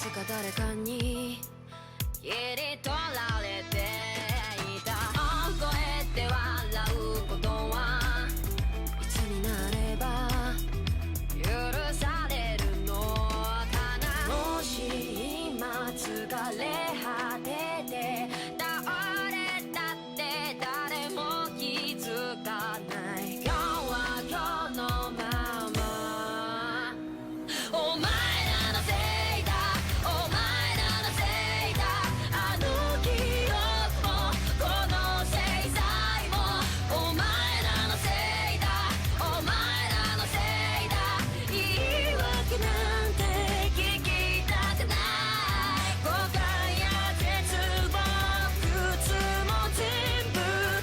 つか誰かに切り取られていた大声で笑うことはいつになれば許されるのかなもし今疲れ果てて倒れたって誰も気づかない今日は今日のままお前らのせいだお前らのせいだあの記憶もこの制裁もお前らのせいだお前らのせいだ言い訳なんて聞きたくない誤解や絶望苦痛も全部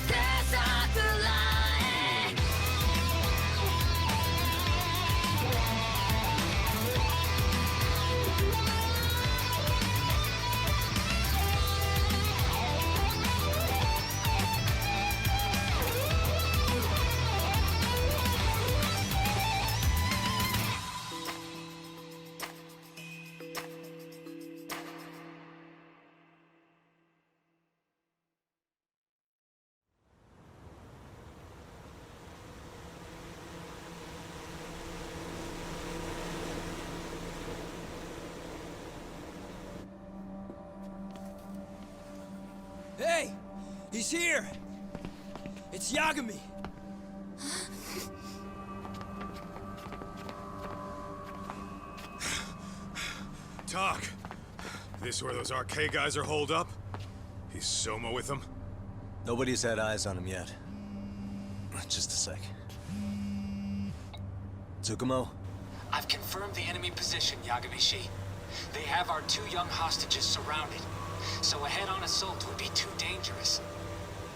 手さくらえHey! He's here! It's Yagami! Talk. This where those arcade guys are holed up? He's Soma with them? Nobody's had eyes on him yet. Just a sec. Tsukumo? I've confirmed the enemy position, Yagami-shi. They have our 2 young hostages surrounded, so a head-on assault would be too dangerous.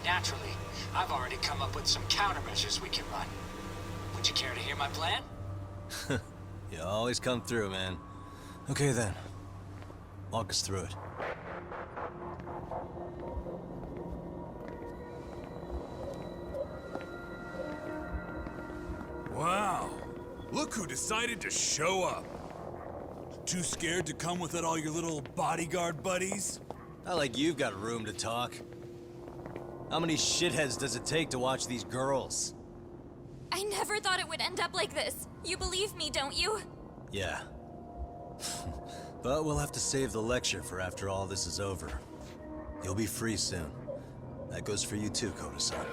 Naturally, I've already come up with some countermeasures we can run. Would you care to hear my plan? You always come through, man. Okay then. Walk us through it. Wow. Look who decided to show up. Too scared to come without all your little bodyguard buddies? Not like you've got room to talk. How many shitheads does it take to watch these girls? I never thought it would end up like this. You believe me, don't you? Yeah. But we'll have to save the lecture for after all this is over. You'll be free soon. That goes for you too, Koda-san.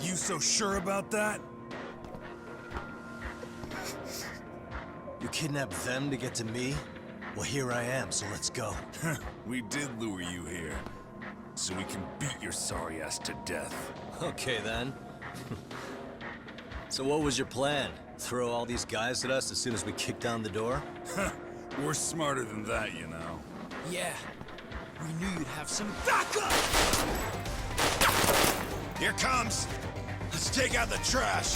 You so sure about that? You kidnapped them to get to me? Well, here I am, so let's go. We did lure you here. So we can beat your sorry ass to death. Okay, then. So what was your plan? Throw all these guys at us as soon as we kick down the door? We're smarter than that, you know. Yeah. We knew you'd have some backup! Here comes! Let's take out the trash!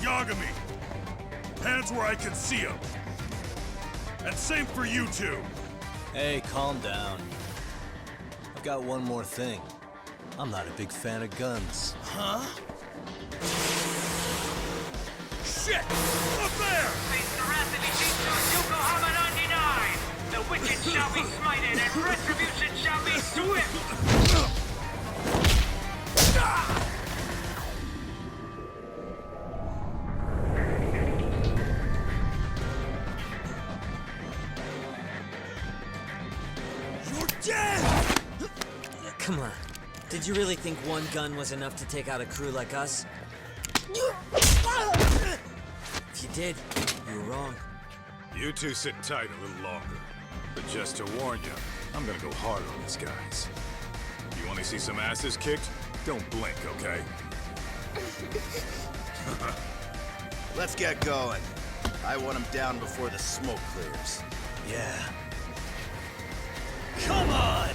Yagami! Hands where I can see them! And same for you two! Hey, calm down. I've got one more thing. I'm not a big fan of guns. Huh? Shit! Up there! The wicked shall be smited and retribution shall be swift! You're dead! Come on. Did you really think one gun was enough to take out a crew like us? If you did, you were wrong. You two sit tight a little longer. But just to warn you, I'm gonna go hard on these guys. You wanna see some asses kicked? Don't blink, okay? Let's get going. I want him down before the smoke clears. Yeah. Come on!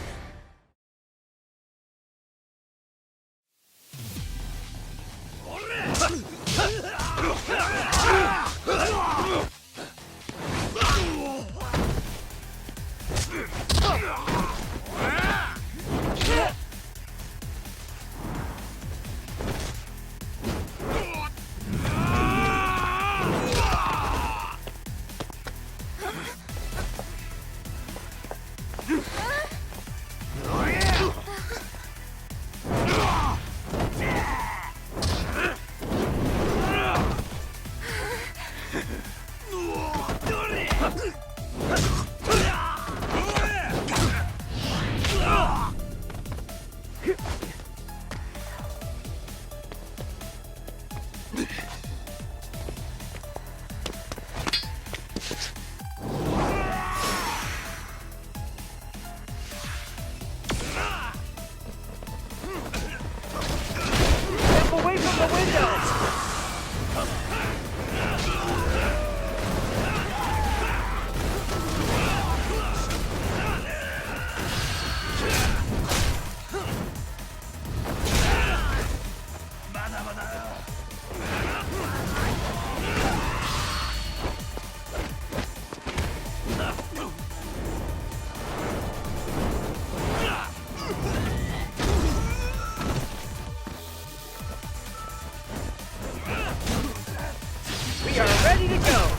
Away from the window! We are ready to go!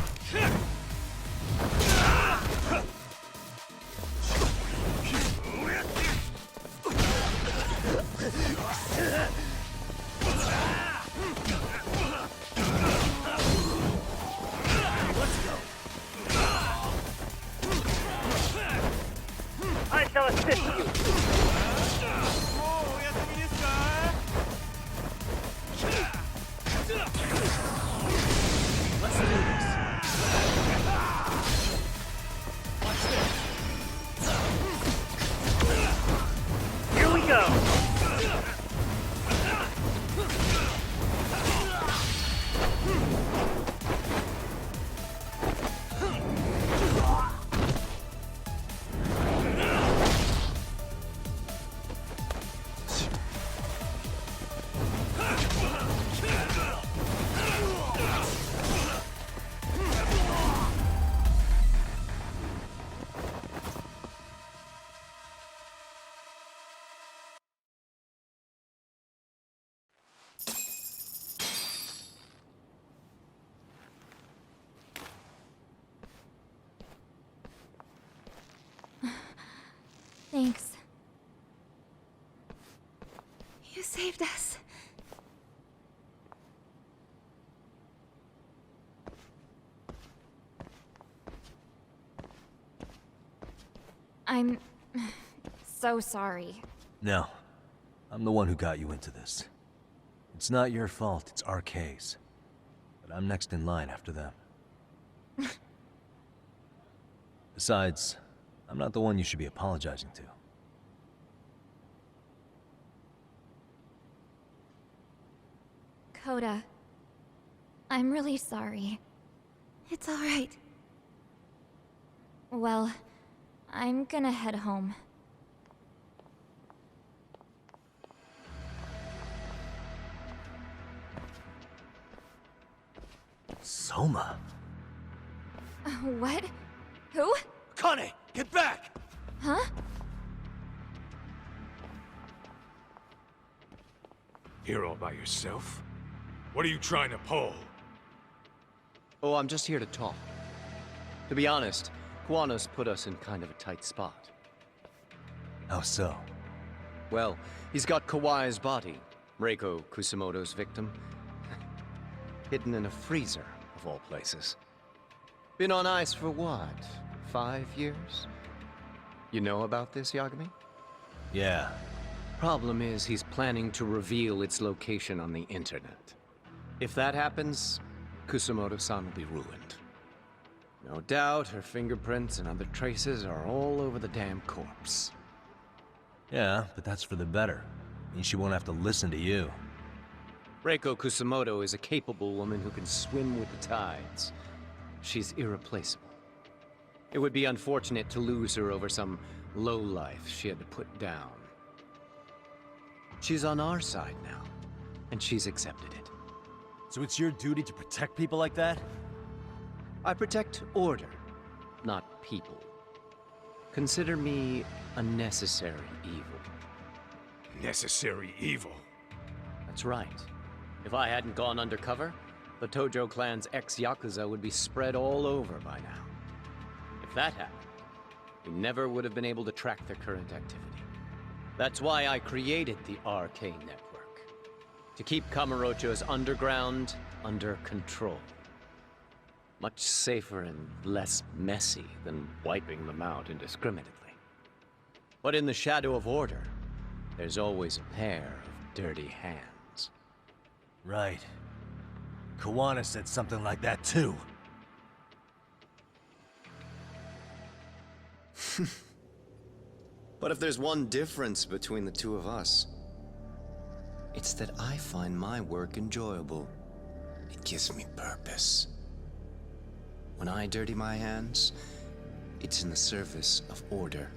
I shall assist you! Let's do this. Here we go! Thanks. You saved us. I'm so sorry. No. I'm the one who got you into this. It's not your fault, it's our case. But I'm next in line after them. Besides, I'm not the one you should be apologizing to. Coda, I'm really sorry. It's all right. Well, I'm gonna head home. Soma? What? Who? Kane, get back! Huh? Here all by yourself? What are you trying to pull? Oh, I'm just here to talk. To be honest, Kuwano's put us in kind of a tight spot. How so? Well, he's got Kawai's body, Reiko Kusamoto's victim, hidden in a freezer, of all places. Been on ice for what, 5 years? You know about this, Yagami? Yeah. Problem is, he's planning to reveal its location on the internet. If that happens, Kusamoto-san will be ruined. No doubt her fingerprints and other traces are all over the damn corpse. Yeah, but that's for the better. Means she won't have to listen to you. Reiko Kusamoto is a capable woman who can swim with the tides. She's irreplaceable. It would be unfortunate to lose her over some lowlife she had to put down. She's on our side now, and she's accepted it. So it's your duty to protect people like that? I protect order, not people. Consider me a necessary evil. Necessary evil? That's right. If I hadn't gone undercover, the Tojo clan's ex-Yakuza would be spread all over by now. If that happened, we never would have been able to track their current activity. That's why I created the RK network. To keep Kamurocho's underground under control. Much safer and less messy than wiping them out indiscriminately. But in the shadow of order, there's always a pair of dirty hands. Right. Kawana said something like that too. But if there's one difference between the two of us, it's that I find my work enjoyable. It gives me purpose. When I dirty my hands, it's in the service of order.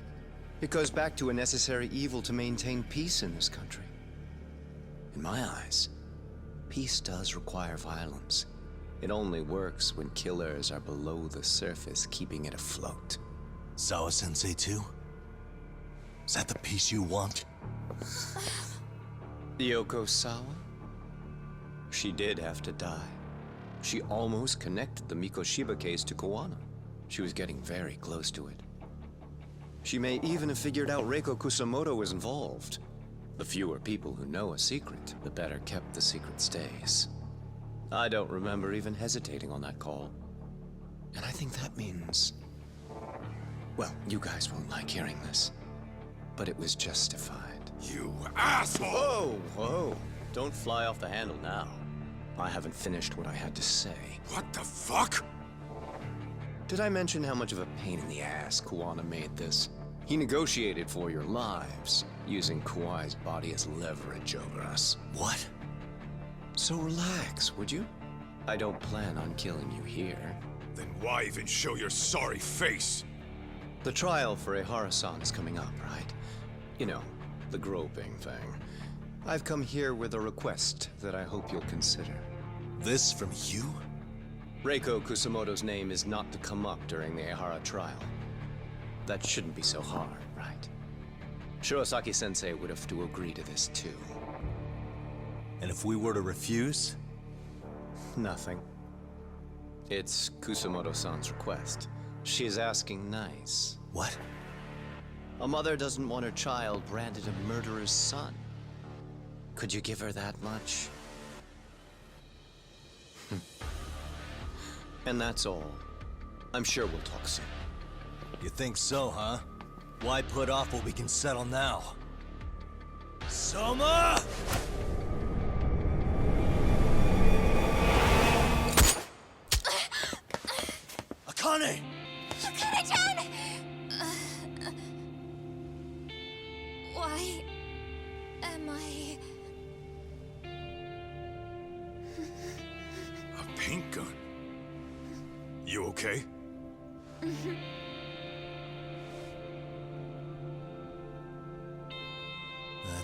It goes back to a necessary evil to maintain peace in this country. In my eyes, peace does require violence. It only works when killers are below the surface, keeping it afloat. Sawa-sensei too? Is that the peace you want? Yoko Sawa? She did have to die. She almost connected the Mikoshiba case to Kawana. She was getting very close to it. She may even have figured out Reiko Kusamoto was involved. The fewer people who know a secret, the better kept the secret stays. I don't remember even hesitating on that call. And I think that means... well, you guys won't like hearing this, but it was justified. You asshole! Whoa, whoa. Don't fly off the handle now. I haven't finished what I had to say. What the fuck? Did I mention how much of a pain in the ass Kawana made this? He negotiated for your lives, using Kawai's body as leverage over us. What? So relax, would you? I don't plan on killing you here. Then why even show your sorry face? The trial for Ehara-san is coming up, right? You know, the groping thing. I've come here with a request that I hope you'll consider. This from you? Reiko Kusamoto's name is not to come up during the Ehara trial. That shouldn't be so hard, right? Shirosaki-sensei would have to agree to this too. And if we were to refuse? Nothing. It's Kusamoto-san's request. She is asking nice. What? A mother doesn't want her child branded a murderer's son. Could you give her that much? And that's all. I'm sure we'll talk soon. You think so, huh? Why put off what we can settle now? Soma! Akane! Akane-chan! Why am I... A paint gun? You okay? That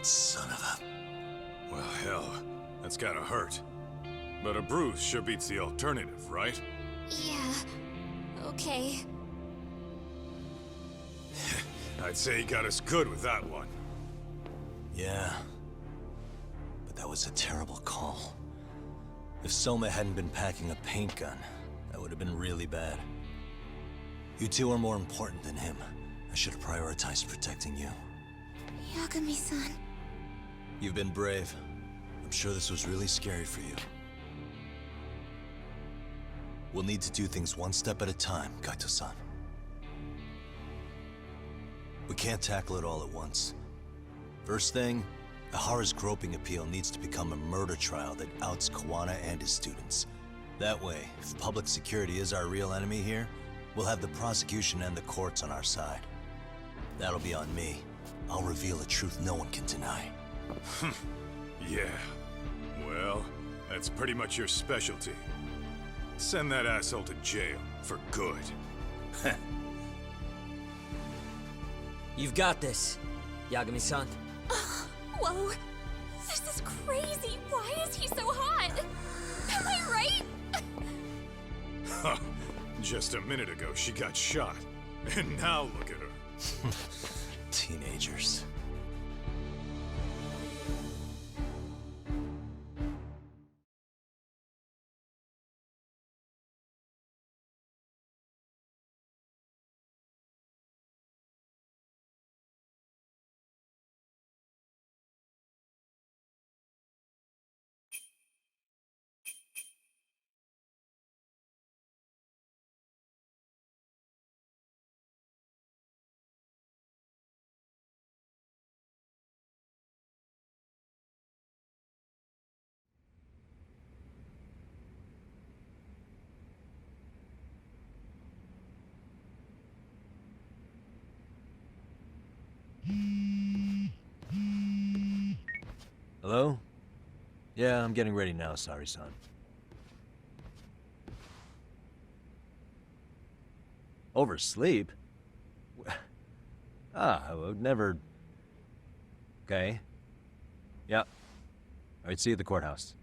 son of a... Well, hell, that's gotta hurt. But a bruise sure beats the alternative, right? Yeah. Okay. I'd say he got us good with that one. Yeah. But that was a terrible call. If Soma hadn't been packing a paint gun, that would have been really bad. You two are more important than him. I should have prioritized protecting you. Yagami-san. You've been brave. I'm sure this was really scary for you. We'll need to do things one step at a time, Kaito-san. We can't tackle it all at once. First thing, Ehara's groping appeal needs to become a murder trial that outs Kawana and his students. That way, if public security is our real enemy here, we'll have the prosecution and the courts on our side. That'll be on me. I'll reveal a truth no one can deny. Yeah. Well, that's pretty much your specialty. Send that asshole to jail for good. You've got this, Yagami-san. Whoa. This is crazy. Why is he so hot? Am I right? Huh. Just a minute ago, she got shot. And now look at her. Teenagers. Hello? Yeah, I'm getting ready now, Sari-san. Oversleep? I would never... Okay. Yeah. Alright, see you at the courthouse.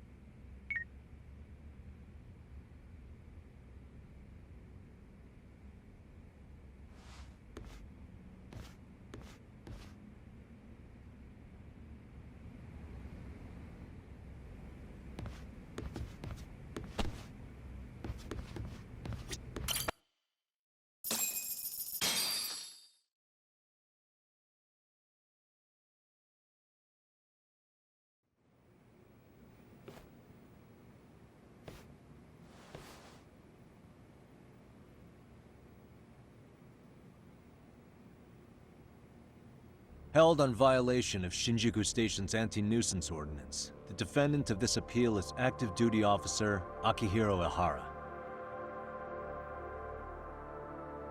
Held on violation of Shinjuku Station's anti-nuisance ordinance, the defendant of this appeal is active duty officer Akihiro Ihara.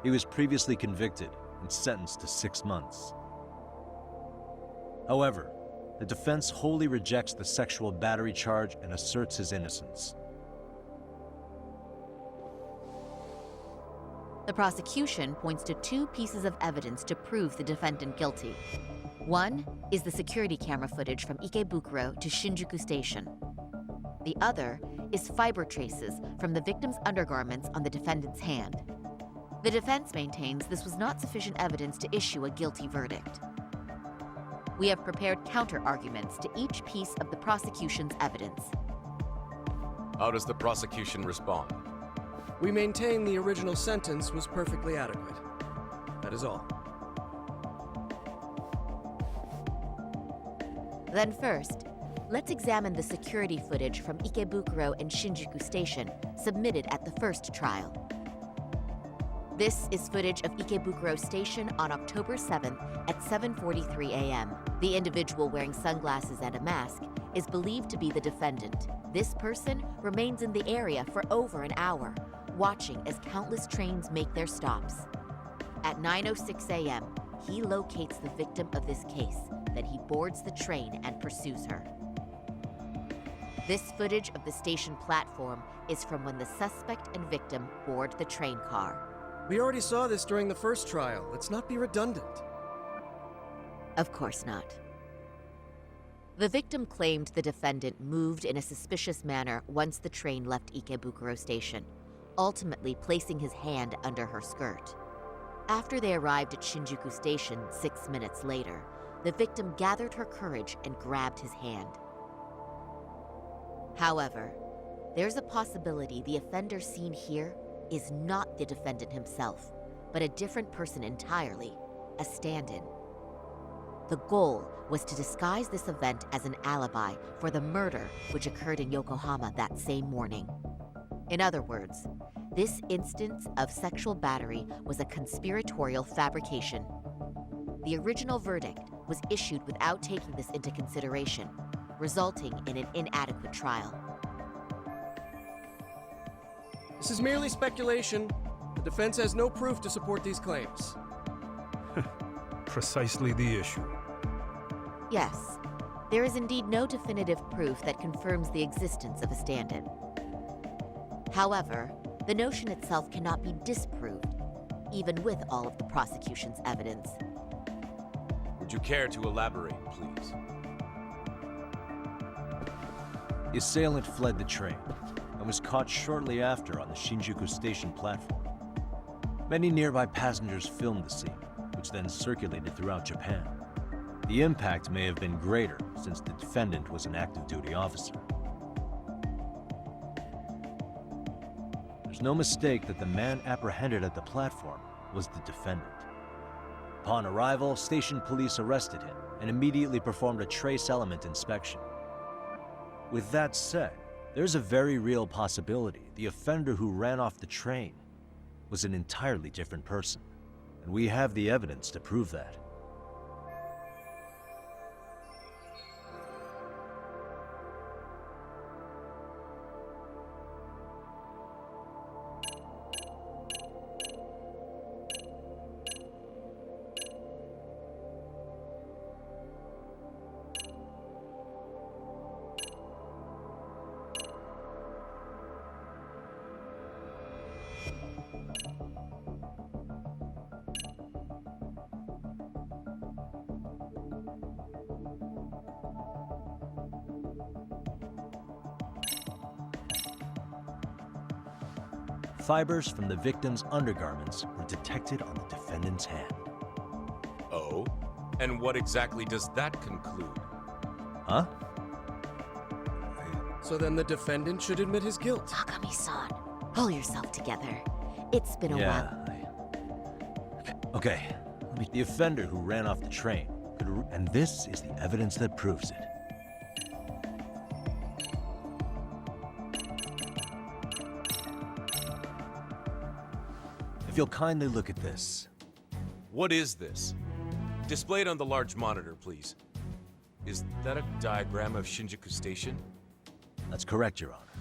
He was previously convicted and sentenced to 6 months. However, the defense wholly rejects the sexual battery charge and asserts his innocence. The prosecution points to 2 pieces of evidence to prove the defendant guilty. One is the security camera footage from Ikebukuro to Shinjuku Station. The other is fiber traces from the victim's undergarments on the defendant's hand. The defense maintains this was not sufficient evidence to issue a guilty verdict. We have prepared counter-arguments to each piece of the prosecution's evidence. How does the prosecution respond? We maintain the original sentence was perfectly adequate. That is all. Then first, let's examine the security footage from Ikebukuro and Shinjuku Station submitted at the first trial. This is footage of Ikebukuro Station on October 7th at 7:43 a.m. The individual wearing sunglasses and a mask is believed to be the defendant. This person remains in the area for over an hour, watching as countless trains make their stops. At 9:06 a.m., he locates the victim of this case. Then he boards the train and pursues her. This footage of the station platform is from when the suspect and victim board the train car. We already saw this during the first trial. Let's not be redundant. Of course not. The victim claimed the defendant moved in a suspicious manner once the train left Ikebukuro Station, ultimately placing his hand under her skirt. After they arrived at Shinjuku Station 6 minutes later, the victim gathered her courage and grabbed his hand. However, there's a possibility the offender seen here is not the defendant himself, but a different person entirely, a stand-in. The goal was to disguise this event as an alibi for the murder which occurred in Yokohama that same morning. In other words, this instance of sexual battery was a conspiratorial fabrication. The original verdict was issued without taking this into consideration, resulting in an inadequate trial. This is merely speculation. The defense has no proof to support these claims. Precisely the issue. Yes, there is indeed no definitive proof that confirms the existence of a stand-in. However, the notion itself cannot be disproved, even with all of the prosecution's evidence. Would you care to elaborate, please? The assailant fled the train and was caught shortly after on the Shinjuku Station platform. Many nearby passengers filmed the scene, which then circulated throughout Japan. The impact may have been greater since the defendant was an active duty officer. There's no mistake that the man apprehended at the platform was the defendant. Upon arrival, station police arrested him and immediately performed a trace element inspection. With that said, there's a very real possibility the offender who ran off the train was an entirely different person, and we have the evidence to prove that. Fibers from the victim's undergarments were detected on the defendant's hand. Oh? And what exactly does that conclude? Huh? So then the defendant should admit his guilt. Takami-san, pull yourself together. It's been a while. Okay, the offender who ran off the train, and this is the evidence that proves it. If you'll kindly look at this. What is this? Display it on the large monitor, please. Is that a diagram of Shinjuku Station? That's correct, Your Honor.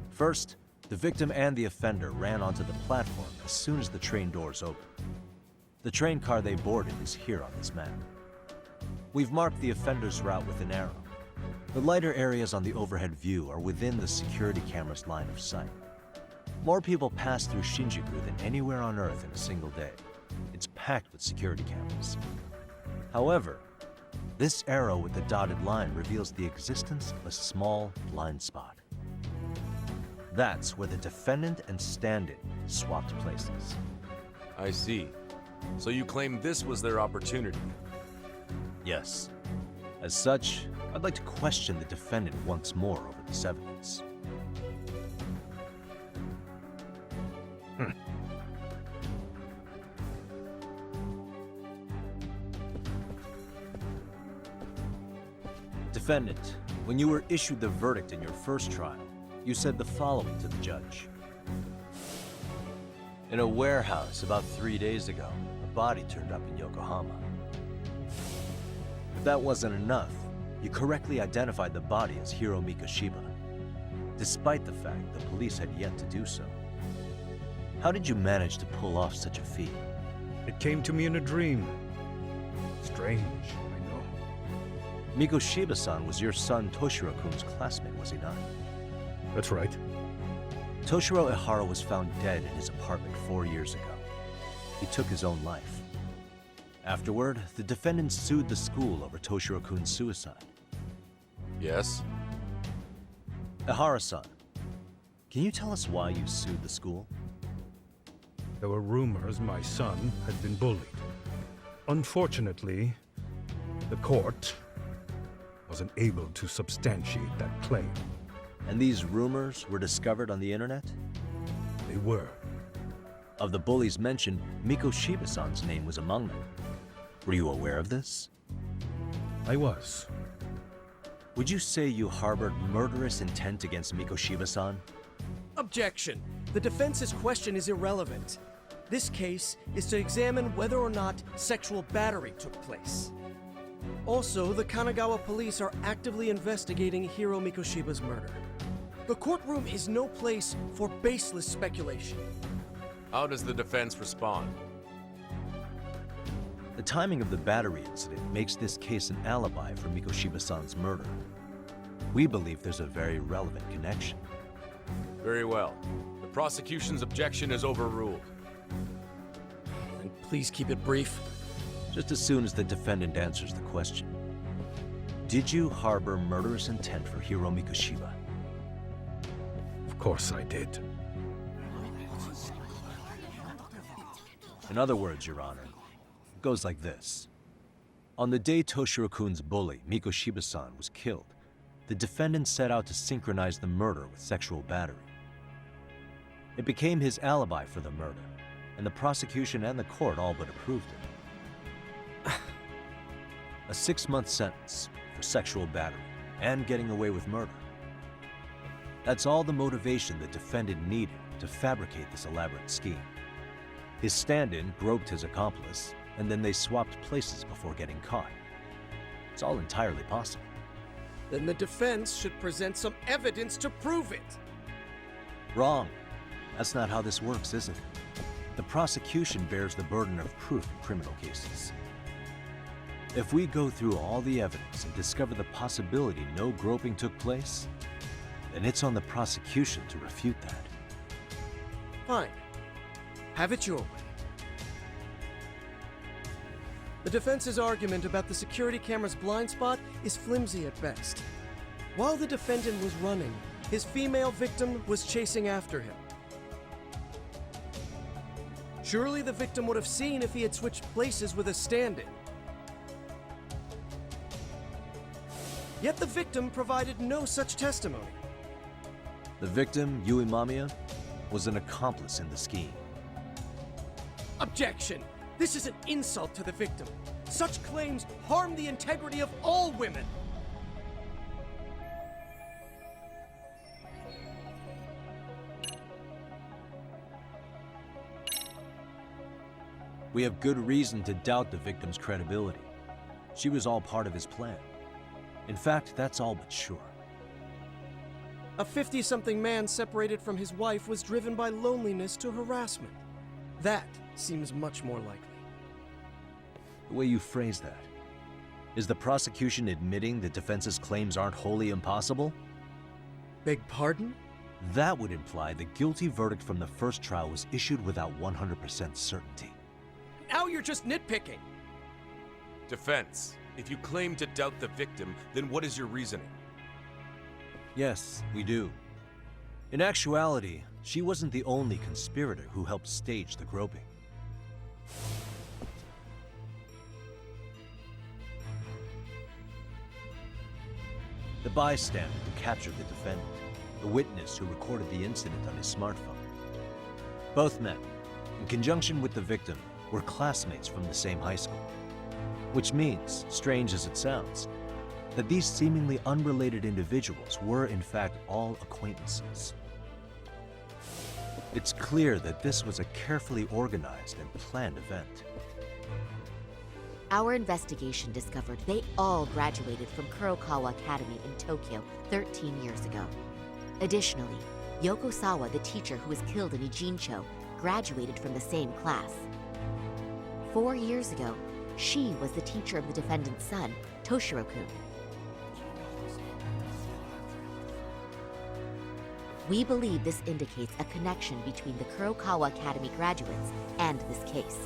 First, the victim and the offender ran onto the platform as soon as the train doors opened. The train car they boarded is here on this map. We've marked the offender's route with an arrow. The lighter areas on the overhead view are within the security camera's line of sight. More people pass through Shinjuku than anywhere on Earth in a single day. It's packed with security cameras. However, this arrow with the dotted line reveals the existence of a small blind spot. That's where the defendant and stand-in swapped places. I see. So you claim this was their opportunity? Yes. As such, I'd like to question the defendant once more over this evidence. Defendant, when you were issued the verdict in your first trial, you said the following to the judge. In a warehouse about 3 days ago, a body turned up in Yokohama. If that wasn't enough, you correctly identified the body as Hiro Mikoshiba, despite the fact the police had yet to do so. How did you manage to pull off such a feat? It came to me in a dream. Strange, I know. Mikoshiba-san was your son Toshiro-kun's classmate, was he not? That's right. Toshiro Ihara was found dead in his apartment 4 years ago. He took his own life. Afterward, the defendant sued the school over Toshiro-kun's suicide. Yes? Ihara-san, can you tell us why you sued the school? There were rumors my son had been bullied. Unfortunately, the court wasn't able to substantiate that claim. And these rumors were discovered on the internet? They were. Of the bullies mentioned, Mikoshiba-san's name was among them. Were you aware of this? I was. Would you say you harbored murderous intent against Mikoshiba-san? Objection! The defense's question is irrelevant. This case is to examine whether or not sexual battery took place. Also, the Kanagawa police are actively investigating Hiro Mikoshiba's murder. The courtroom is no place for baseless speculation. How does the defense respond? The timing of the battery incident makes this case an alibi for Mikoshiba-san's murder. We believe there's a very relevant connection. Very well. The prosecution's objection is overruled. And please keep it brief. Just as soon as the defendant answers the question. Did you harbor murderous intent for Hiro Mikoshiba? Of course I did. In other words, Your Honor, it goes like this. On the day Toshiro-kun's bully, Mikoshiba-san, was killed, the defendant set out to synchronize the murder with sexual battery. It became his alibi for the murder, and the prosecution and the court all but approved it. A 6-month sentence for sexual battery and getting away with murder. That's all the motivation the defendant needed to fabricate this elaborate scheme. His stand-in groped his accomplice, and then they swapped places before getting caught. It's all entirely possible. Then the defense should present some evidence to prove it. Wrong. That's not how this works, is it? The prosecution bears the burden of proof in criminal cases. If we go through all the evidence and discover the possibility no groping took place, then it's on the prosecution to refute that. Fine. Have it your way. The defense's argument about the security camera's blind spot is flimsy at best. While the defendant was running, his female victim was chasing after him. Surely the victim would have seen if he had switched places with a stand-in. Yet the victim provided no such testimony. The victim, Yui Mamiya, was an accomplice in the scheme. Objection! This is an insult to the victim. Such claims harm the integrity of all women. We have good reason to doubt the victim's credibility. She was all part of his plan. In fact, that's all but sure. A 50-something man separated from his wife was driven by loneliness to harassment. That seems much more likely. The way you phrase that. Is the prosecution admitting the defense's claims aren't wholly impossible? Beg pardon? That would imply the guilty verdict from the first trial was issued without 100% certainty. Now you're just nitpicking. Defense, if you claim to doubt the victim, then what is your reasoning? Yes, we do. In actuality, she wasn't the only conspirator who helped stage the groping. The bystander who captured the defendant, the witness who recorded the incident on his smartphone. Both men, in conjunction with the victim, were classmates from the same high school. Which means, strange as it sounds, that these seemingly unrelated individuals were in fact all acquaintances. It's clear that this was a carefully organized and planned event. Our investigation discovered they all graduated from Kurokawa Academy in Tokyo 13 years ago. Additionally, Yoko Sawa, the teacher who was killed in Ijincho, graduated from the same class. 4 years ago, she was the teacher of the defendant's son, Toshiro-kun. We believe this indicates a connection between the Kurokawa Academy graduates and this case.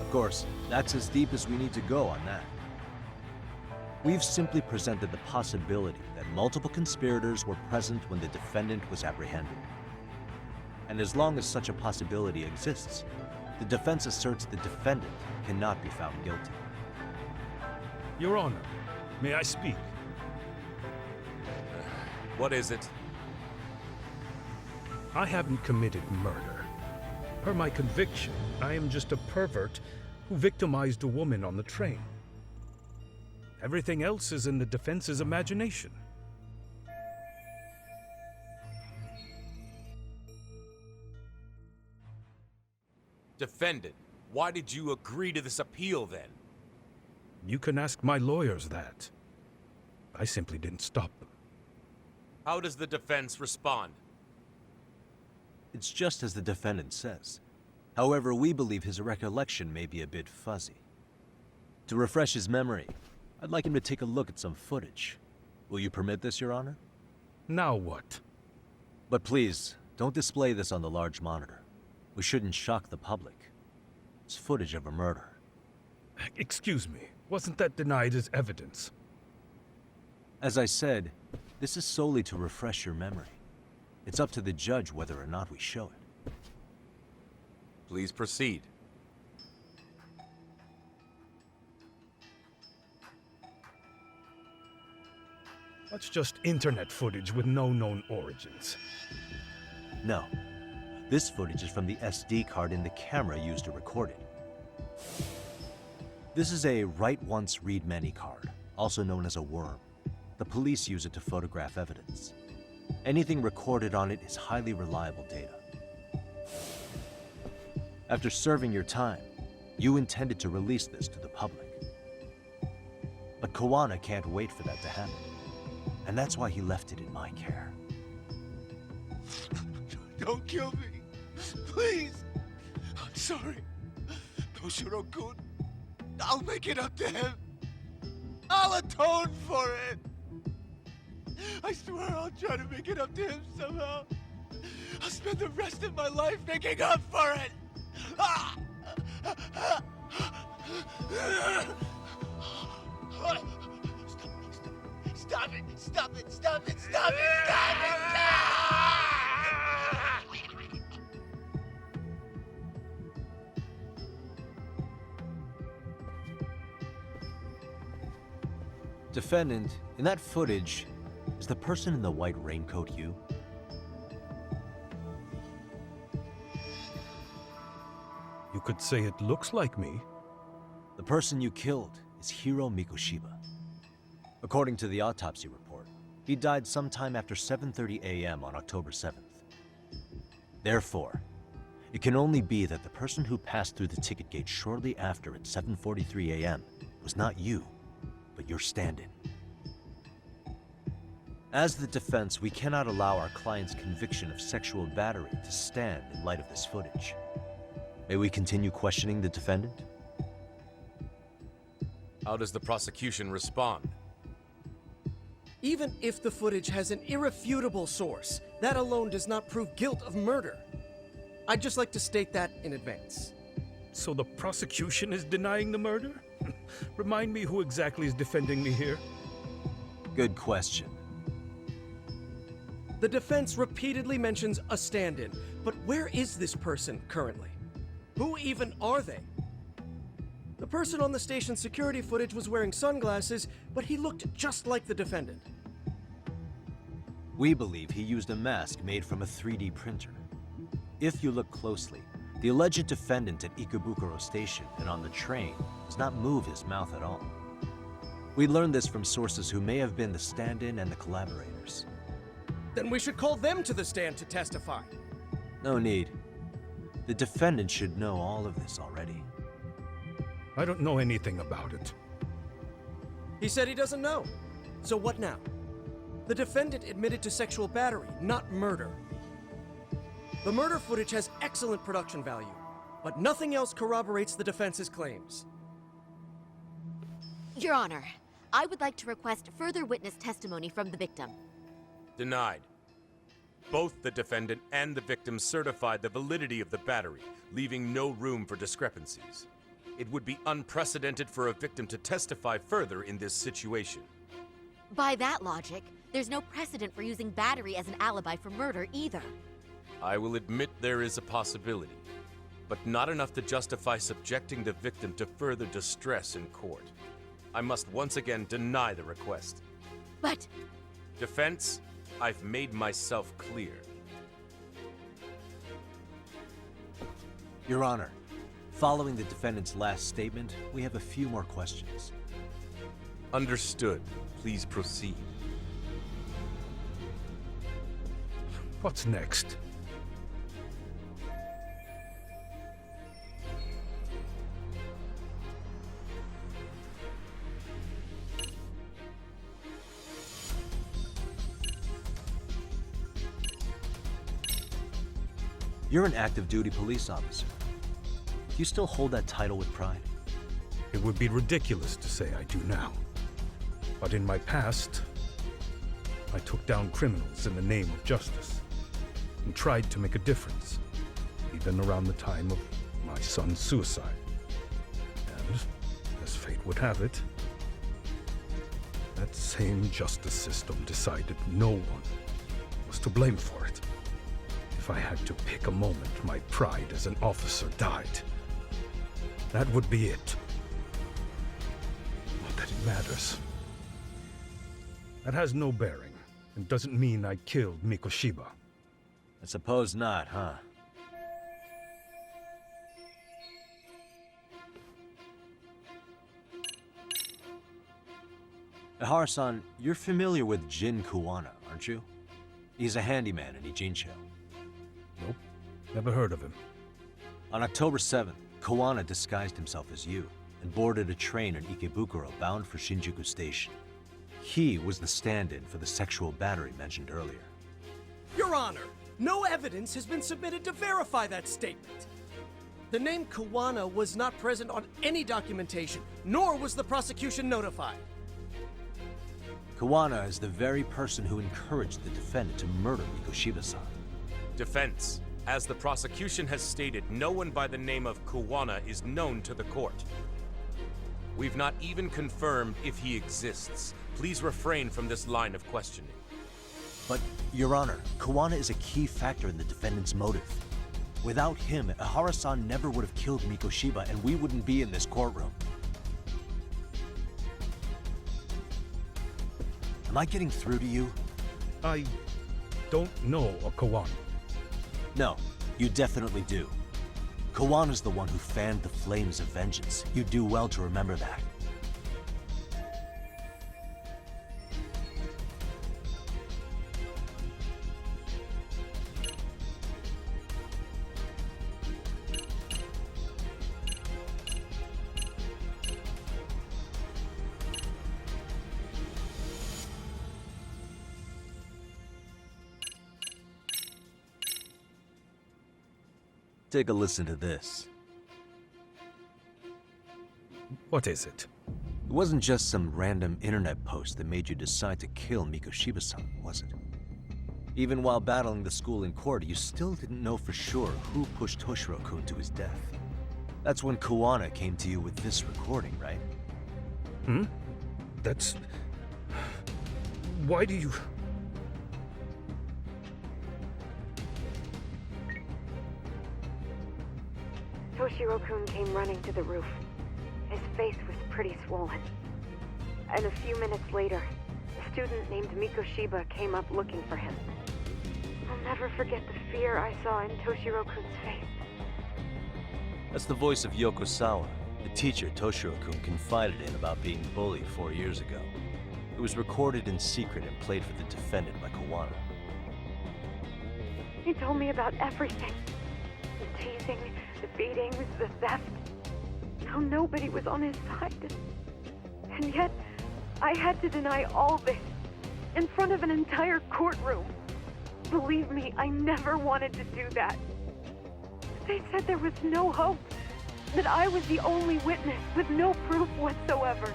Of course, that's as deep as we need to go on that. We've simply presented the possibility that multiple conspirators were present when the defendant was apprehended. And as long as such a possibility exists, the defense asserts the defendant cannot be found guilty. Your Honor, may I speak? What is it? I haven't committed murder. Per my conviction, I am just a pervert who victimized a woman on the train. Everything else is in the defense's imagination. Defendant, why did you agree to this appeal then? You can ask my lawyers that. I simply didn't stop them. How does the defense respond? It's just as the defendant says. However, we believe his recollection may be a bit fuzzy. To refresh his memory, I'd like him to take a look at some footage. Will you permit this, Your Honor? Now what? But please, don't display this on the large monitor. We shouldn't shock the public. It's footage of a murder. Excuse me, wasn't that denied as evidence? As I said, this is solely to refresh your memory. It's up to the judge whether or not we show it. Please proceed. That's just internet footage with no known origins. No. This footage is from the SD card in the camera used to record it. This is a write once, read many card, also known as a worm. The police use it to photograph evidence. Anything recorded on it is highly reliable data. After serving your time, you intended to release this to the public. But Kawana can't wait for that to happen. And that's why he left it in my care. Don't kill me. Please. I'm sorry. Toshiro-kun. I'll make it up to him. I'll atone for it. I swear I'll try to make it up to him somehow. I'll spend the rest of my life making up for it. Stop it! Stop it! Stop it! Stop it! Stop it! Defendant, in that footage, is the person in the white raincoat you? You could say it looks like me. The person you killed is Hiro Mikoshiba. According to the autopsy report, he died sometime after 7:30 a.m. on October 7th. Therefore, it can only be that the person who passed through the ticket gate shortly after at 7:43 a.m. was not you, but your stand-in. As the defense, we cannot allow our client's conviction of sexual battery to stand in light of this footage. May we continue questioning the defendant? How does the prosecution respond? Even if the footage has an irrefutable source, that alone does not prove guilt of murder. I'd just like to state that in advance. So the prosecution is denying the murder? Remind me who exactly is defending me here? Good question. The defense repeatedly mentions a stand-in, but where is this person currently? Who even are they? The person on the station security footage was wearing sunglasses, but he looked just like the defendant. We believe he used a mask made from a 3D printer. If you look closely, the alleged defendant at Ikebukuro Station and on the train does not move his mouth at all. We learned this from sources who may have been the stand-in and the collaborators. Then we should call them to the stand to testify. No need. The defendant should know all of this already. I don't know anything about it. He said he doesn't know. So what now? The defendant admitted to sexual battery, not murder. The murder footage has excellent production value, but nothing else corroborates the defense's claims. Your Honor, I would like to request further witness testimony from the victim. Denied. Both the defendant and the victim certified the validity of the battery, leaving no room for discrepancies. It would be unprecedented for a victim to testify further in this situation. By that logic, there's no precedent for using battery as an alibi for murder either. I will admit there is a possibility, but not enough to justify subjecting the victim to further distress in court. I must once again deny the request. But... Defense, I've made myself clear. Your Honor, following the defendant's last statement, we have a few more questions. Understood. Please proceed. What's next? You're an active duty police officer. Do you still hold that title with pride? It would be ridiculous to say I do now. But in my past, I took down criminals in the name of justice and tried to make a difference, even around the time of my son's suicide. And, as fate would have it, that same justice system decided no one was to blame for it. If I had to pick a moment my pride as an officer died, that would be it. Not that it matters. That has no bearing, and doesn't mean I killed Mikoshiba. I suppose not, huh? Ihara-san, you're familiar with Jin Kuwana, aren't you? He's a handyman in Ijincho. Nope, never heard of him. On October 7th, Kuwana disguised himself as you and boarded a train in Ikebukuro bound for Shinjuku Station. He was the stand-in for the sexual battery mentioned earlier. Your Honor, no evidence has been submitted to verify that statement. The name Kuwana was not present on any documentation, nor was the prosecution notified. Kuwana is the very person who encouraged the defendant to murder Mikoshiba-san. Defense. As the prosecution has stated, no one by the name of Kuwana is known to the court. We've not even confirmed if he exists. Please refrain from this line of questioning. But, Your Honor, Kuwana is a key factor in the defendant's motive. Without him, Ihara-san never would have killed Mikoshiba, and we wouldn't be in this courtroom. Am I getting through to you? I don't know a Kawana. No, you definitely do. Kawana's the one who fanned the flames of vengeance. You do well to remember that. Take a listen to this. What is it? It wasn't just some random internet post that made you decide to kill Mikoshiba-san, was it? Even while battling the school in court, you still didn't know for sure who pushed Toshiro-kun to his death. That's when Kawana came to you with this recording, right? Hmm? That's... Why do you... Toshiro-kun came running to the roof. His face was pretty swollen. And a few minutes later, a student named Mikoshiba came up looking for him. I'll never forget the fear I saw in Toshiro-kun's face. That's the voice of Yokosawa, the teacher Toshiro-kun confided in about being bullied 4 years ago. It was recorded in secret and played for the defendant by Kawana. He told me about everything. The teasing, the beatings, the theft. How nobody was on his side. And yet, I had to deny all this in front of an entire courtroom. Believe me, I never wanted to do that. They said there was no hope, that I was the only witness with no proof whatsoever.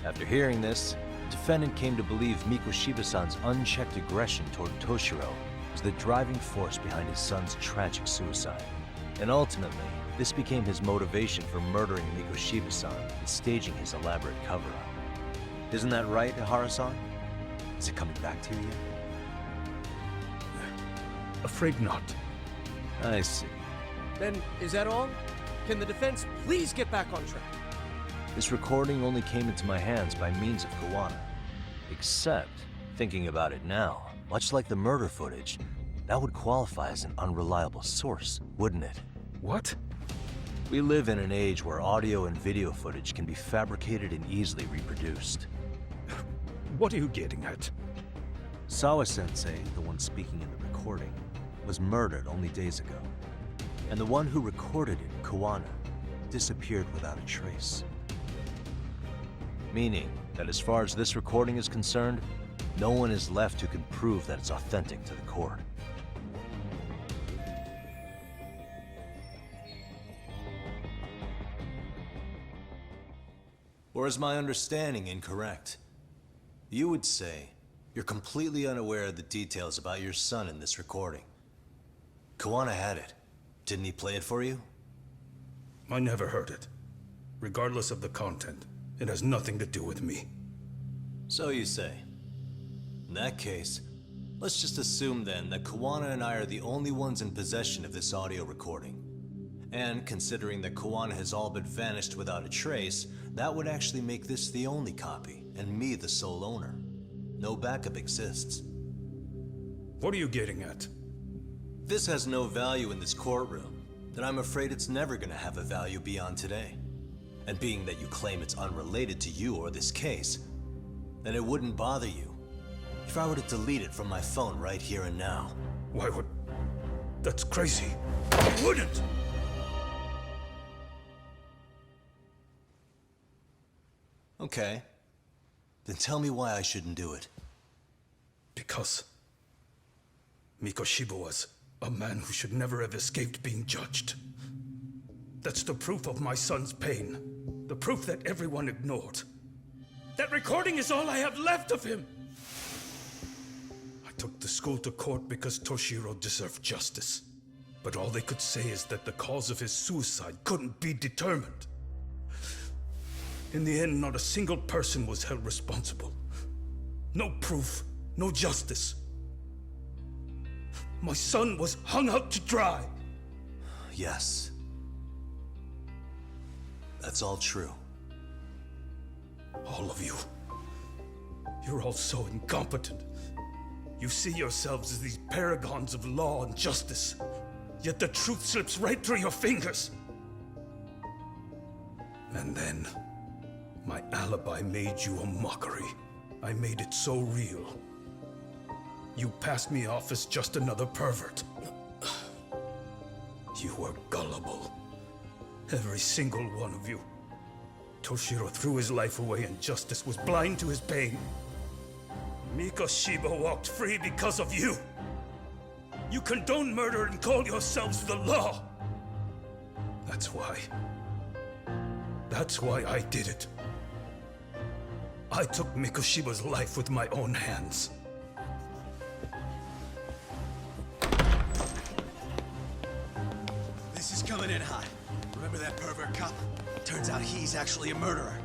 After hearing this, the defendant came to believe Mikoshiba-san's unchecked aggression toward Toshiro was the driving force behind his son's tragic suicide. And ultimately, this became his motivation for murdering Mikoshiba-san and staging his elaborate cover-up. Isn't that right, Ihara-san? Is it coming back to you yet? Afraid not. I see. Then, is that all? Can the defense please get back on track? This recording only came into my hands by means of Kawana. Except, thinking about it now, much like the murder footage, that would qualify as an unreliable source, wouldn't it? What? We live in an age where audio and video footage can be fabricated and easily reproduced. What are you getting at? Sawa-sensei, the one speaking in the recording, was murdered only days ago. And the one who recorded it, Kawana, disappeared without a trace. Meaning that as far as this recording is concerned, no one is left who can prove that it's authentic to the court. Or is my understanding incorrect? You would say you're completely unaware of the details about your son in this recording. Kawana had it. Didn't he play it for you? I never heard it. Regardless of the content, it has nothing to do with me. So you say. In that case, let's just assume then that Kawana and I are the only ones in possession of this audio recording. And considering that Kawana has all but vanished without a trace, that would actually make this the only copy, and me the sole owner. No backup exists. What are you getting at? This has no value in this courtroom, then I'm afraid it's never gonna have a value beyond today. And being that you claim it's unrelated to you or this case, then it wouldn't bother you if I were to delete it from my phone right here and now. Why would... That's crazy. I wouldn't! Okay. Then tell me why I shouldn't do it. Because Mikoshiba was a man who should never have escaped being judged. That's the proof of my son's pain. The proof that everyone ignored. That recording is all I have left of him! I took the school to court because Toshiro deserved justice. But all they could say is that the cause of his suicide couldn't be determined. In the end, not a single person was held responsible. No proof, no justice. My son was hung out to dry. Yes. That's all true. All of you. You're all so incompetent. You see yourselves as these paragons of law and justice, yet the truth slips right through your fingers. And then, my alibi made you a mockery. I made it so real. You passed me off as just another pervert. You were gullible. Every single one of you. Toshiro threw his life away and Justice was blind to his pain. Mikoshiba walked free because of you. You condone murder and call yourselves the law. That's why I did it. I took Mikoshiba's life with my own hands. This is coming in hot. Remember that pervert cop? Turns out he's actually a murderer.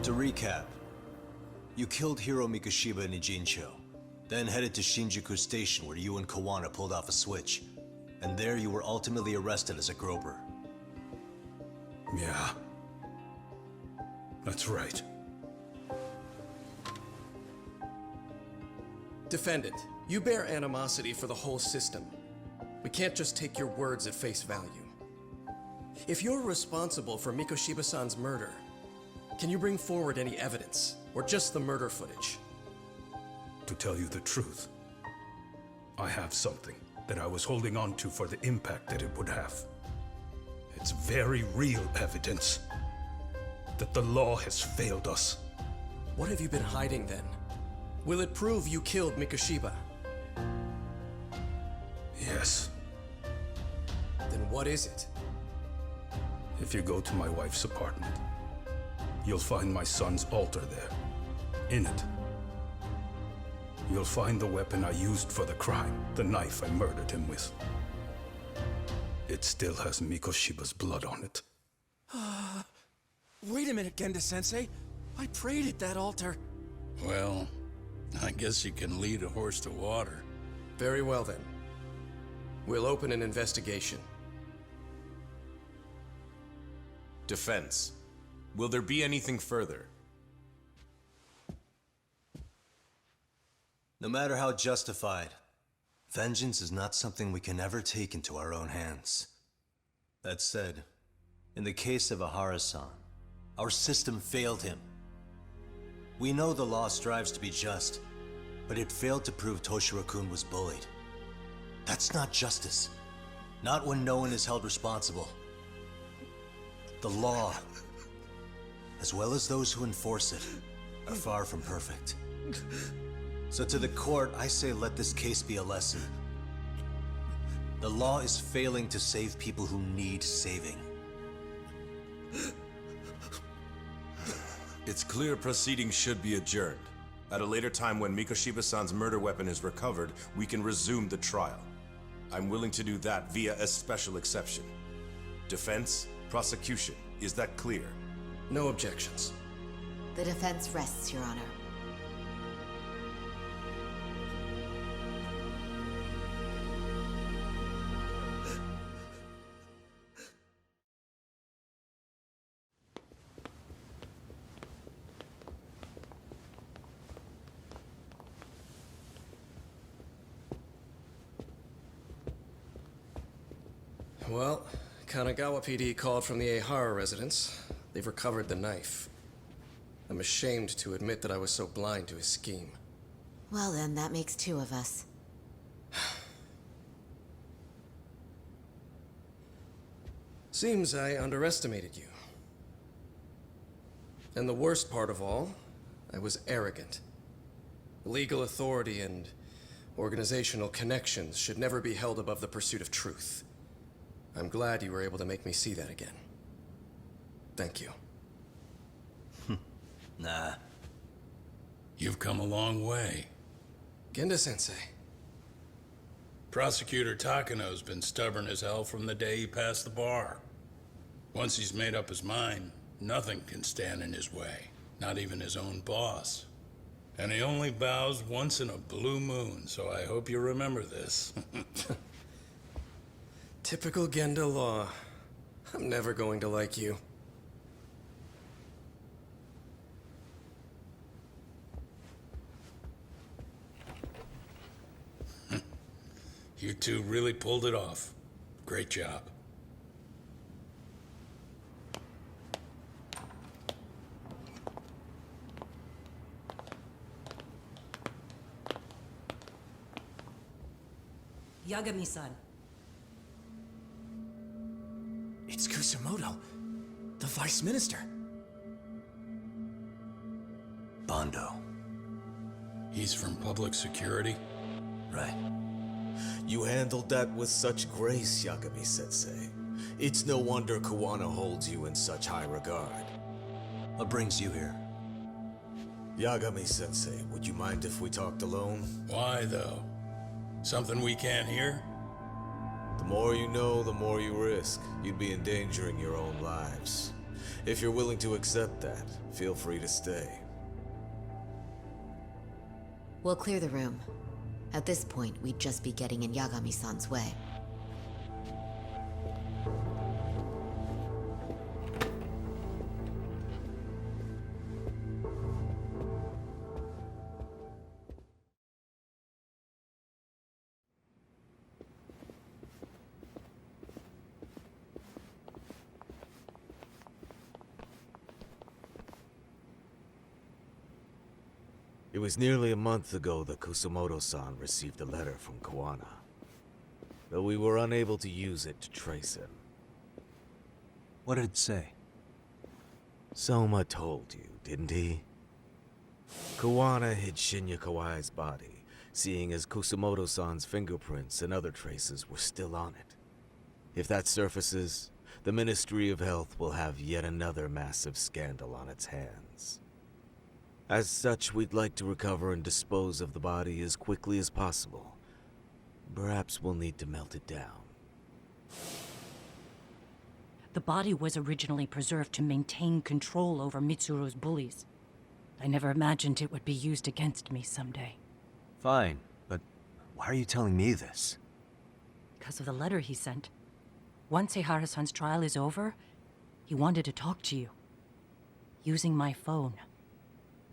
To recap, you killed Hiro Mikoshiba in Ijincho, then headed to Shinjuku Station where you and Kawana pulled off a switch, and there you were ultimately arrested as a groper. Yeah. That's right. Defendant, you bear animosity for the whole system. We can't just take your words at face value. If you're responsible for Mikoshiba-san's murder, can you bring forward any evidence, or just the murder footage? To tell you the truth, I have something that I was holding on to for the impact that it would have. It's very real evidence that the law has failed us. What have you been hiding then? Will it prove you killed Mikoshiba? Yes. Then what is it? If you go to my wife's apartment, you'll find my son's altar there. In it, you'll find the weapon I used for the crime, the knife I murdered him with. It still has Mikoshiba's blood on it. Wait a minute, Genda-sensei. I prayed at that altar. Well, I guess you can lead a horse to water. Very well then. We'll open an investigation. Defense. Will there be anything further? No matter how justified, vengeance is not something we can ever take into our own hands. That said, in the case of Ahara-san, our system failed him. We know the law strives to be just, but it failed to prove Toshiro-kun was bullied. That's not justice. Not when no one is held responsible. The law, as well as those who enforce it, are far from perfect. So to the court, I say let this case be a lesson. The law is failing to save people who need saving. It's clear proceedings should be adjourned. At a later time when Mikoshiba-san's murder weapon is recovered, we can resume the trial. I'm willing to do that via a special exception. Defense, prosecution, is that clear? No objections. The defense rests, Your Honor. Well, Kanagawa PD called from the Ehara residence. They've recovered the knife. I'm ashamed to admit that I was so blind to his scheme. Well then, that makes two of us. Seems I underestimated you. And the worst part of all, I was arrogant. Legal authority and organizational connections should never be held above the pursuit of truth. I'm glad you were able to make me see that again. Thank you. Nah. You've come a long way. Genda-sensei. Prosecutor Takano's been stubborn as hell from the day he passed the bar. Once he's made up his mind, nothing can stand in his way, not even his own boss. And he only bows once in a blue moon, so I hope you remember this. Typical Genda law. I'm never going to like you. You two really pulled it off. Great job. Yagami-san. It's Kusumoto, the Vice Minister. Bondo. He's from public security? Right. You handled that with such grace, Yagami-sensei. It's no wonder Kawana holds you in such high regard. What brings you here? Yagami-sensei, would you mind if we talked alone? Why, though? Something we can't hear? The more you know, the more you risk. You'd be endangering your own lives. If you're willing to accept that, feel free to stay. We'll clear the room. At this point, we'd just be getting in Yagami-san's way. It was nearly a month ago that Kusumoto-san received a letter from Kawana, though we were unable to use it to trace him. What did it say? Soma told you, didn't he? Kawana hid Shinya Kawai's body, seeing as Kusumoto-san's fingerprints and other traces were still on it. If that surfaces, the Ministry of Health will have yet another massive scandal on its hands. As such, we'd like to recover and dispose of the body as quickly as possible. Perhaps we'll need to melt it down. The body was originally preserved to maintain control over Mitsuru's bullies. I never imagined it would be used against me someday. Fine, but why are you telling me this? Because of the letter he sent. Once Eihara-san's trial is over, he wanted to talk to you. Using my phone.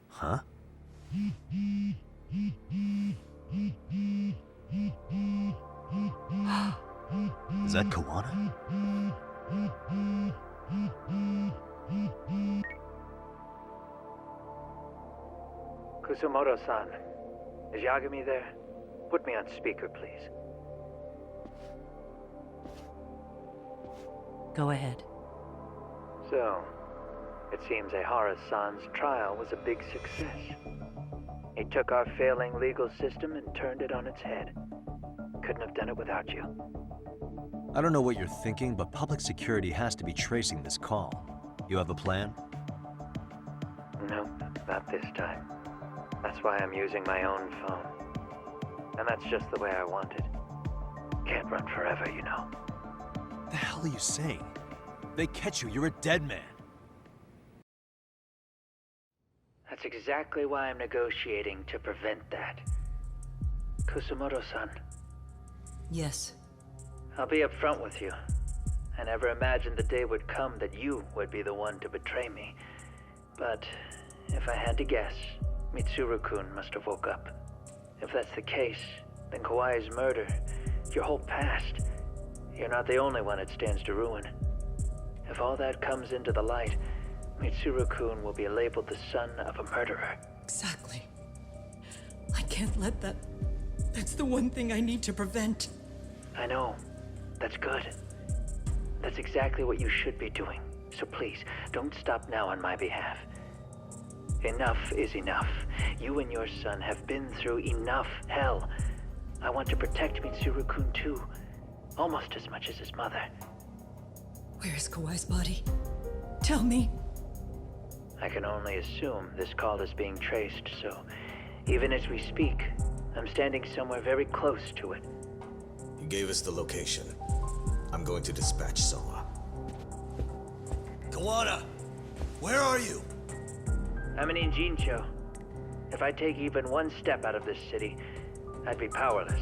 Huh? Is that Kawana? Kusumoto-san, is Yagami there? Put me on speaker, please. Go ahead. So, it seems Eihara-san's trial was a big success. He took our failing legal system and turned it on its head. Couldn't have done it without you. I don't know what you're thinking, but public security has to be tracing this call. You have a plan? Nope, not this time. That's why I'm using my own phone. And that's just the way I want it. Can't run forever, you know. What the hell are you saying? If they catch you, you're a dead man. That's exactly why I'm negotiating to prevent that. Kusumoto-san. Yes. I'll be upfront with you. I never imagined the day would come that you would be the one to betray me. But if I had to guess, Mitsuru-kun must have woke up. If that's the case, then Kawai's murder, your whole past, you're not the only one it stands to ruin. If all that comes into the light, Mitsuru-kun will be labeled the son of a murderer. Exactly. I can't let that... That's the one thing I need to prevent. I know. That's good. That's exactly what you should be doing. So please, don't stop now on my behalf. Enough is enough. You and your son have been through enough hell. I want to protect Mitsuru-kun too. Almost as much as his mother. Where is Kawai's body? Tell me. I can only assume this call is being traced, so even as we speak, I'm standing somewhere very close to it. You gave us the location. I'm going to dispatch Soma. Kawana! Where are you? I'm in Injincho. If I take even one step out of this city, I'd be powerless.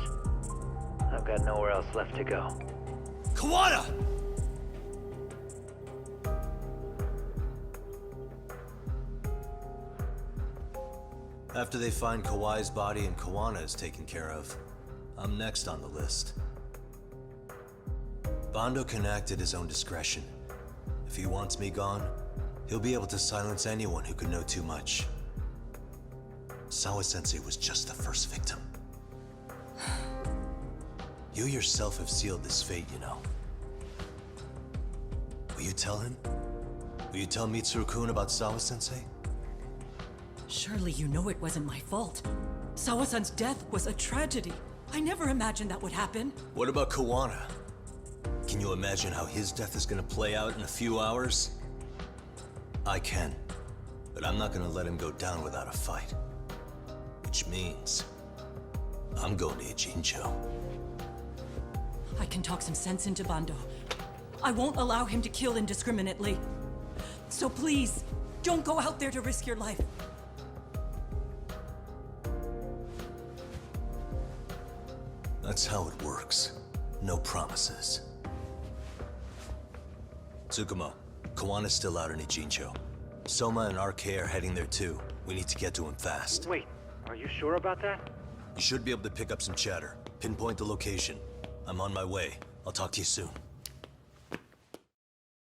I've got nowhere else left to go. Kawana! After they find Kawai's body and Kawana is taken care of, I'm next on the list. Bando can act at his own discretion. If he wants me gone, he'll be able to silence anyone who could know too much. Sawa-sensei was just the first victim. You yourself have sealed this fate, you know. Will you tell him? Will you tell Mitsuru-kun about Sawa-sensei? Surely you know it wasn't my fault. Sawa-san's death was a tragedy. I never imagined that would happen. What about Kawana? Can you imagine how his death is gonna play out in a few hours? I can, but I'm not gonna let him go down without a fight. Which means, I'm going to Ijincho. I can talk some sense into Bando. I won't allow him to kill indiscriminately. So please, don't go out there to risk your life. That's how it works. No promises. Tsukumo, Kawana's still out in Ijincho. Soma and RK are heading there too. We need to get to him fast. Wait, are you sure about that? You should be able to pick up some chatter. Pinpoint the location. I'm on my way. I'll talk to you soon.